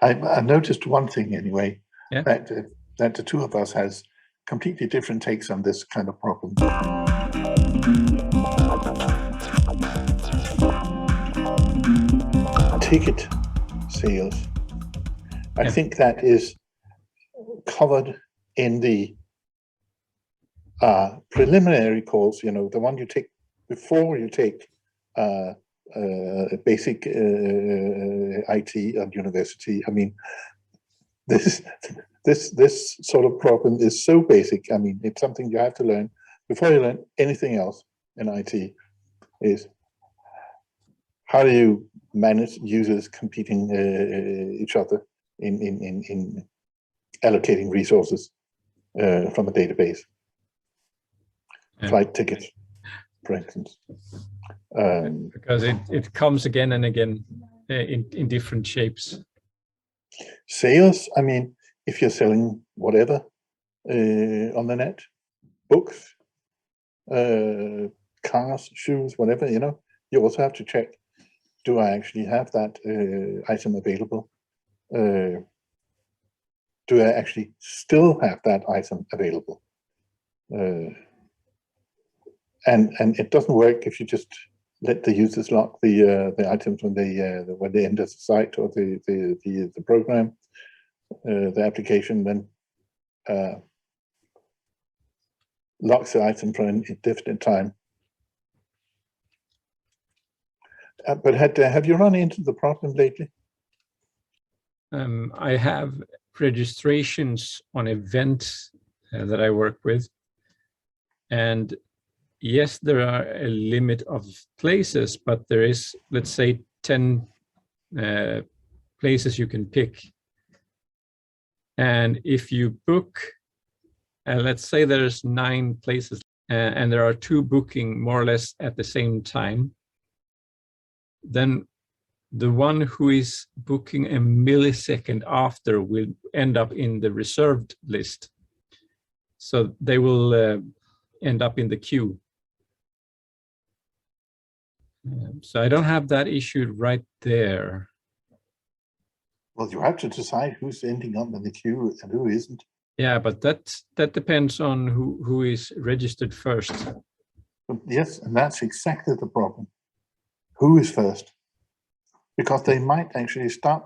I noticed one thing anyway, Yeah. that the two of us has completely different takes on this kind of problem. Ticket sales. I think that is covered in the preliminary calls, the one you take before you take basic IT at university. I mean, this sort of problem is so basic. I mean, it's something you have to learn before you learn anything else in IT. Is how do you manage users competing each other in allocating resources from a database, flight tickets, for instance. Because it comes again and again in different shapes. Sales, I mean, if you're selling whatever on the net, books, cars, shoes, whatever, you also have to check, do I actually have that item available? Do I actually still have that item available? And it doesn't work if you just let the users lock the items when they enter the site or the program, the application, then locks the item for an indefinite time. But have you run into the problem lately? I have registrations on events that I work with, and yes, there are a limit of places, but there is, let's say, 10 places you can pick. And if you book, let's say there's 9 places, and there are 2 booking more or less at the same time, then the one who is booking a millisecond after will end up in the reserved list. So they will end up in the queue. So I don't have that issue right there. Well, you have to decide who's ending up in the queue and who isn't. Yeah, but that depends on who is registered first. Yes, and that's exactly the problem. Who is first? Because they might actually start.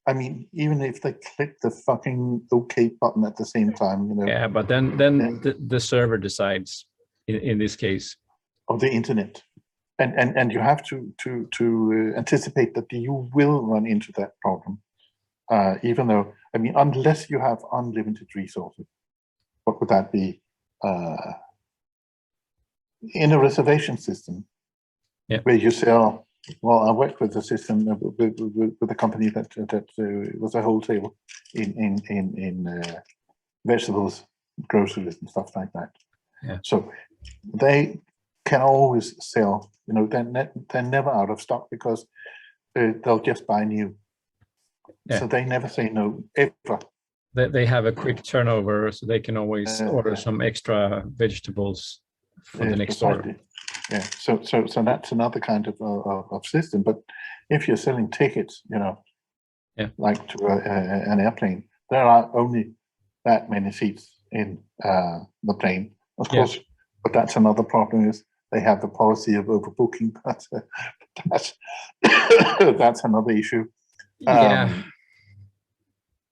I mean, even if they click the fucking OK button at the same time, Yeah, but then the server decides in this case. Or the internet. And you have to anticipate that you will run into that problem, even though, I mean, unless you have unlimited resources. What would that be? In a reservation system, where you sell. Well, I worked with a system with a company that was a wholesaler in vegetables, groceries, and stuff like that. Yeah. So they can always sell. They're never out of stock because they'll just buy new. Yeah. So they never say no, ever. They have a quick turnover, so they can always order some extra vegetables for the next order. Yeah, so that's another kind of system. But if you're selling tickets, like to an airplane, there are only that many seats in the plane, of course. But that's another problem, is they have the policy of overbooking. That's another issue.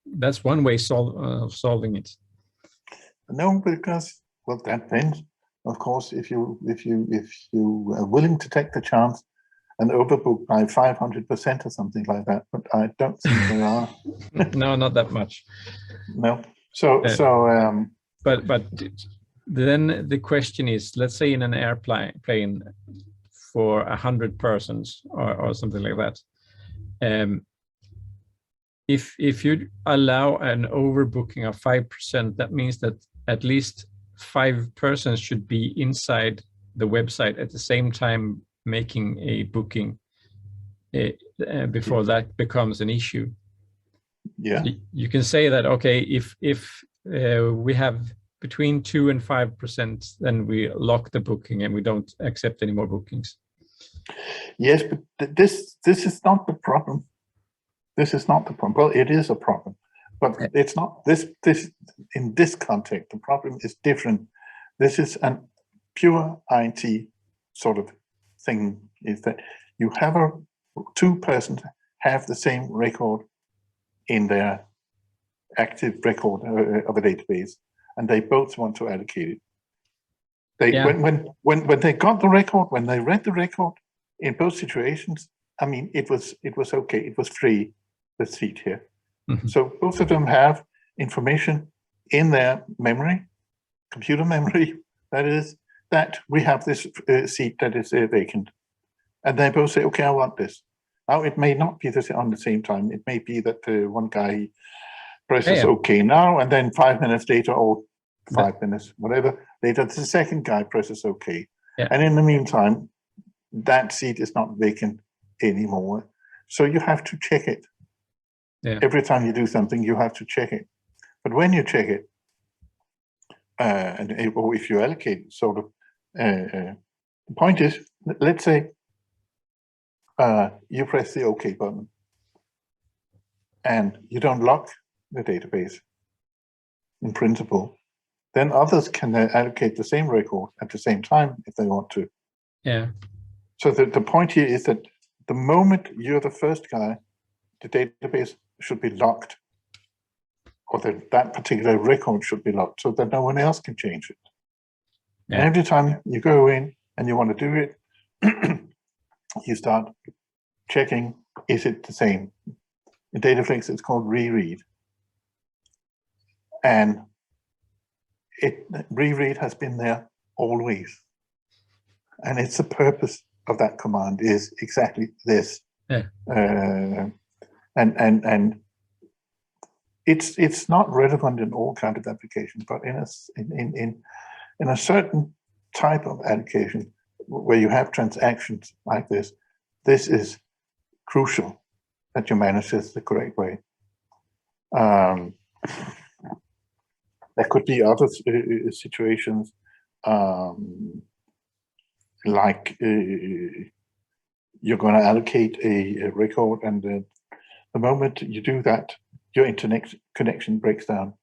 That's one way of solving it. No, because that depends. Of course, if you are willing to take the chance and overbook by 500% or something like that, but I don't think there are. No, not that much. No. But then the question is, let's say in an airplane for 100 persons or something like that. If you allow an overbooking of 5%, that means that at least 5 persons should be inside the website at the same time making a booking before that becomes an issue. Yeah. You can say that, okay, if we have between 2 and 5%, then we lock the booking and we don't accept any more bookings. Yes, but this is not the problem. This is not the problem. Well, it is a problem, but it's not this in this context. The problem is different. This is a pure IT sort of thing. Is that you have two persons have the same record in their active record of a database, and they both want to allocate it. They when they got the record, when they read the record, in both situations, I mean, it was okay. It was free, the seat here. Mm-hmm. So both of them have information in their memory, computer memory, that is, that we have this seat that is vacant. And they both say, okay, I want this. Now, it may not be this on the same time. It may be that one guy presses okay now, and then 5 minutes later, or 5 minutes, whatever, later, the second guy presses okay. Yeah. And in the meantime, that seat is not vacant anymore. So you have to check it. Yeah. Every time you do something, you have to check it. But when you check it, or if you allocate, sort of, the point is, let's say you press the OK button and you don't lock the database in principle, then others can allocate the same record at the same time if they want to. Yeah. So the point here is that the moment you're the first guy, the database should be locked, or that particular record should be locked so that no one else can change it. Yeah. And every time you go in and you want to do it, you start checking, is it the same? In Dataflex, it's called reread. And reread has been there always. And it's the purpose of that command is exactly this. Yeah. And it's not relevant in all kinds of applications, but in a certain type of application where you have transactions like this, this is crucial that you manage this the correct way. There could be other situations like you're going to allocate a record, and the moment you do that, your internet connection breaks down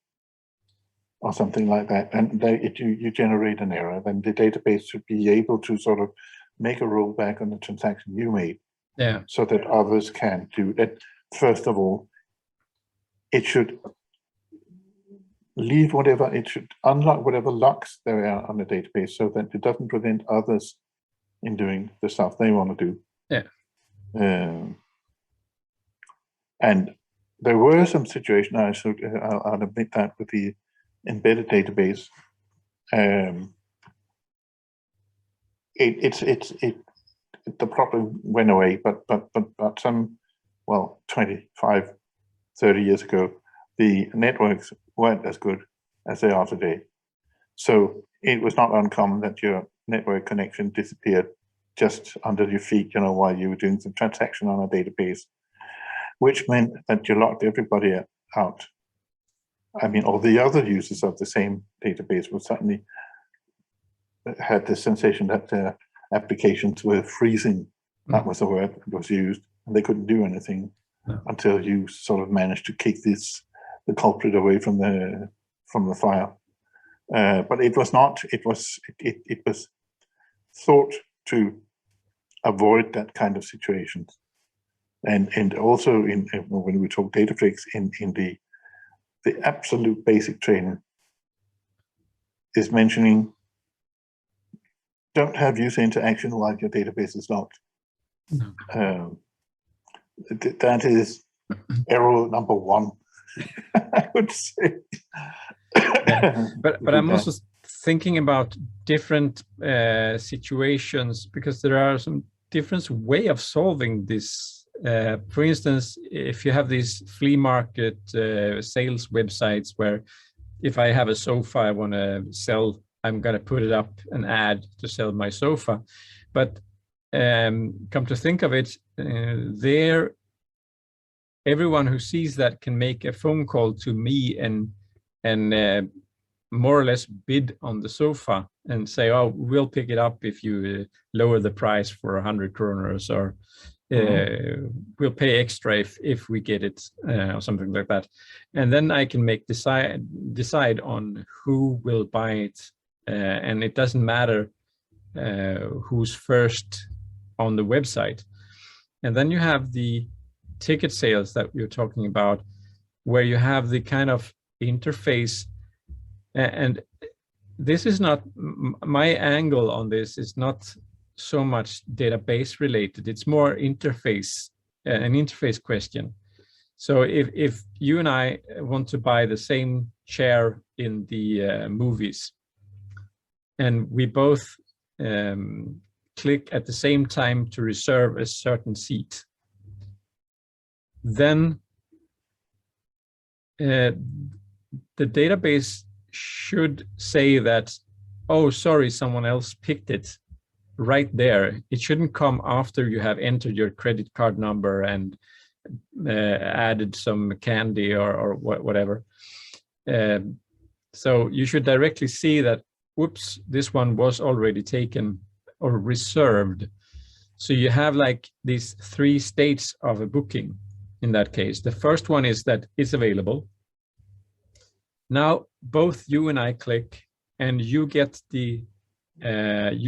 or something like that, and you generate an error. Then the database should be able to sort of make a rollback on the transaction you made, so that others can do that. First of all, it should leave whatever, it should unlock whatever locks there are on the database so that it doesn't prevent others in doing the stuff they want to do. Yeah. And there were some situations, I'll admit that, with the embedded database. The problem went away, but some, well, 25, 30 years ago, the networks weren't as good as they are today. So it was not uncommon that your network connection disappeared just under your feet, while you were doing some transaction on a database, which meant that you locked everybody out. I mean, all the other users of the same database would suddenly had the sensation that their applications were freezing. That was the word that was used, and they couldn't do anything until you sort of managed to kick the culprit away from the fire. But it was not. It was thought to avoid that kind of situations, and also when we talk Dataflex in the absolute basic training is mentioning don't have user interaction while your database is locked. That is error number one, I would say. But I'm also thinking about different situations, because there are some different way of solving this. For instance, if you have these flea market sales websites where if I have a sofa I want to sell, I'm going to put it up an ad to sell my sofa. But come to think of it, everyone who sees that can make a phone call to me and more or less bid on the sofa and say, oh, we'll pick it up if you lower the price for 100 kroners, or we'll pay extra if we get it, or something like that. And then I can decide on who will buy it, and it doesn't matter who's first on the website. And then you have the ticket sales that you're talking about, where you have the kind of interface. And this is not my angle on this, is not so much database related. It's more interface, an interface question. So if you and I want to buy the same chair in the movies, and we both click at the same time to reserve a certain seat, then the database should say that, oh, sorry, someone else picked it right there. It shouldn't come after you have entered your credit card number and added some candy or whatever. So you should directly see that, whoops, this one was already taken or reserved. So you have like these 3 states of a booking in that case. The first one is that it's available. Now both you and I click, and you get the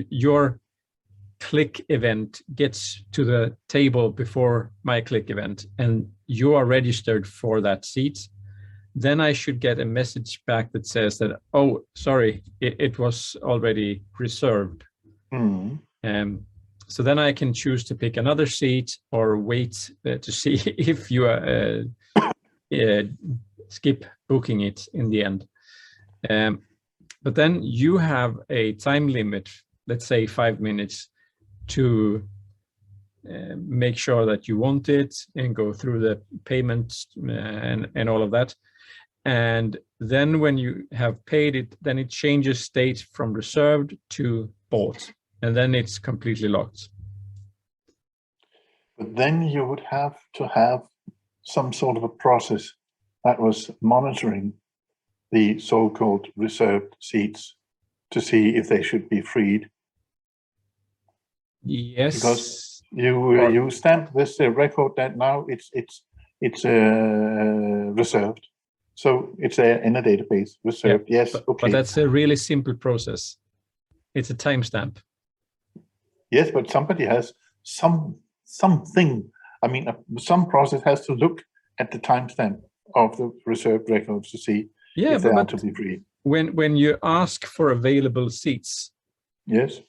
your click event gets to the table before my click event, and you are registered for that seat. Then I should get a message back that says that, oh, sorry, it was already reserved. So then I can choose to pick another seat or wait to see if you skip booking it in the end. But then you have a time limit, let's say 5 minutes, to make sure that you want it and go through the payments and all of that. And then when you have paid it, then it changes state from reserved to bought, and then it's completely locked. But then you would have to have some sort of a process that was monitoring the so-called reserved seats to see if they should be freed. Yes. Because you stamp this record that now it's reserved. So it's there in a database, reserved, yeah, yes, okay. But that's a really simple process. It's a timestamp. Yes, but somebody has something. I mean, some process has to look at the timestamp of the reserved records to see if they are to be free. When you ask for available seats, yes,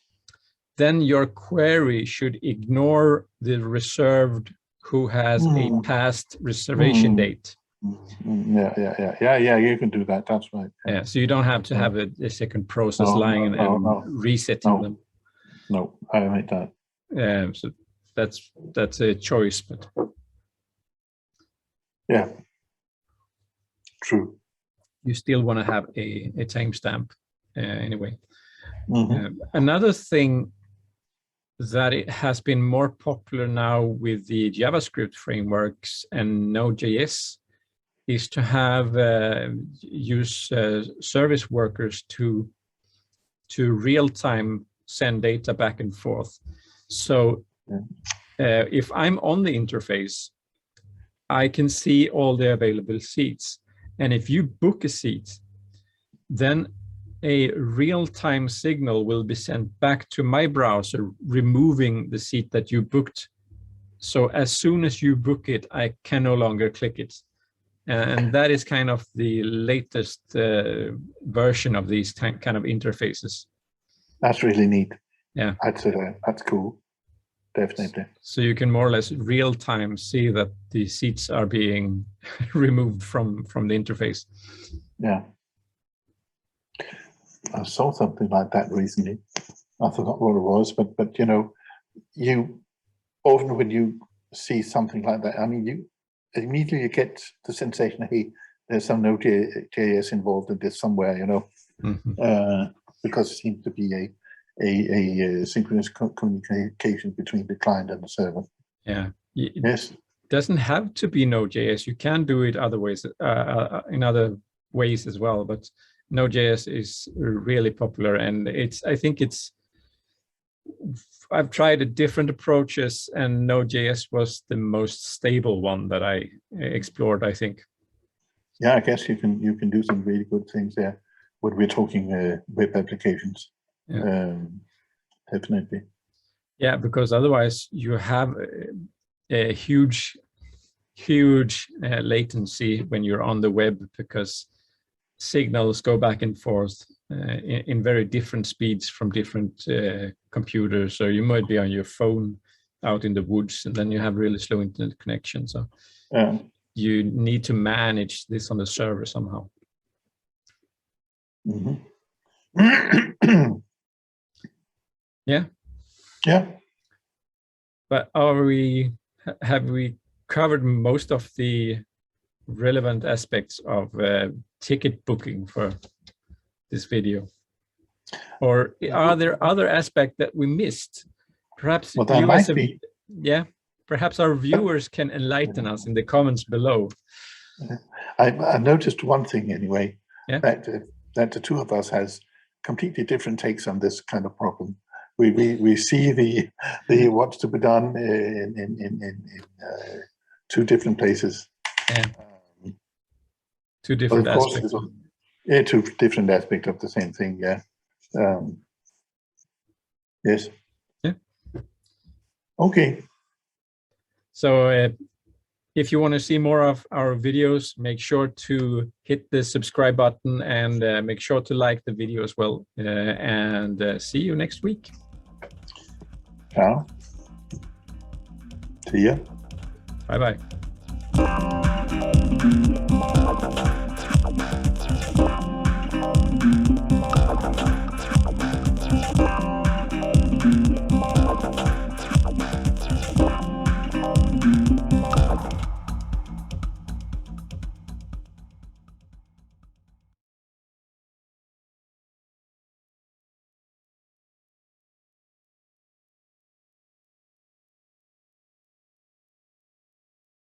then your query should ignore the reserved who has a past reservation date. Yeah, you can do that. That's right. Yeah, so you don't have to have a second process lying and resetting them. No, I like that. So that's a choice, but yeah, true. You still want to have a timestamp anyway. Another thing that it has been more popular now with the JavaScript frameworks and Node.js is to have use service workers to real-time send data back and forth. So if I'm on the interface, I can see all the available seats. And if you book a seat, then a real-time signal will be sent back to my browser, removing the seat that you booked. So as soon as you book it, I can no longer click it. And that is kind of the latest version of these kind of interfaces. That's really neat. Yeah, that's cool. Definitely. So you can more or less real time see that the seats are being removed from the interface. Yeah. I saw something like that recently. I forgot what it was, but you know, you often when you see something like that, I mean, you immediately get the sensation, hey, there's some Node.js involved in this somewhere, you know, because it seems to be a synchronous communication between the client and the server. Yeah. Yes. It doesn't have to be Node.js. You can do it other ways, in other ways as well, but Node.js is really popular, and I think it's I've tried different approaches, and Node.js was the most stable one that I explored, I think. Yeah, I guess you can do some really good things there when we're talking web applications. Yeah. Definitely. Yeah, because otherwise you have a huge latency when you're on the web, because signals go back and forth in very different speeds from different computers. So you might be on your phone out in the woods, and then you have really slow internet connection. So you need to manage this on the server somehow. Mm-hmm. Yeah. Yeah. But have we covered most of the relevant aspects of ticket booking for this video? Or are there other aspects that we missed? Perhaps well, that might be. Yeah, perhaps our viewers can enlighten us in the comments below. I noticed one thing anyway, yeah, that the two of us has completely different takes on this kind of problem. We see the what's to be done in two different places. Yeah. Two different aspects. Yeah, two different aspects of the same thing. Yeah. Yes. Yeah. Okay. So if you want to see more of our videos, make sure to hit the subscribe button, and make sure to like the video as well. And see you next week. Ciao. See ya. Bye-bye.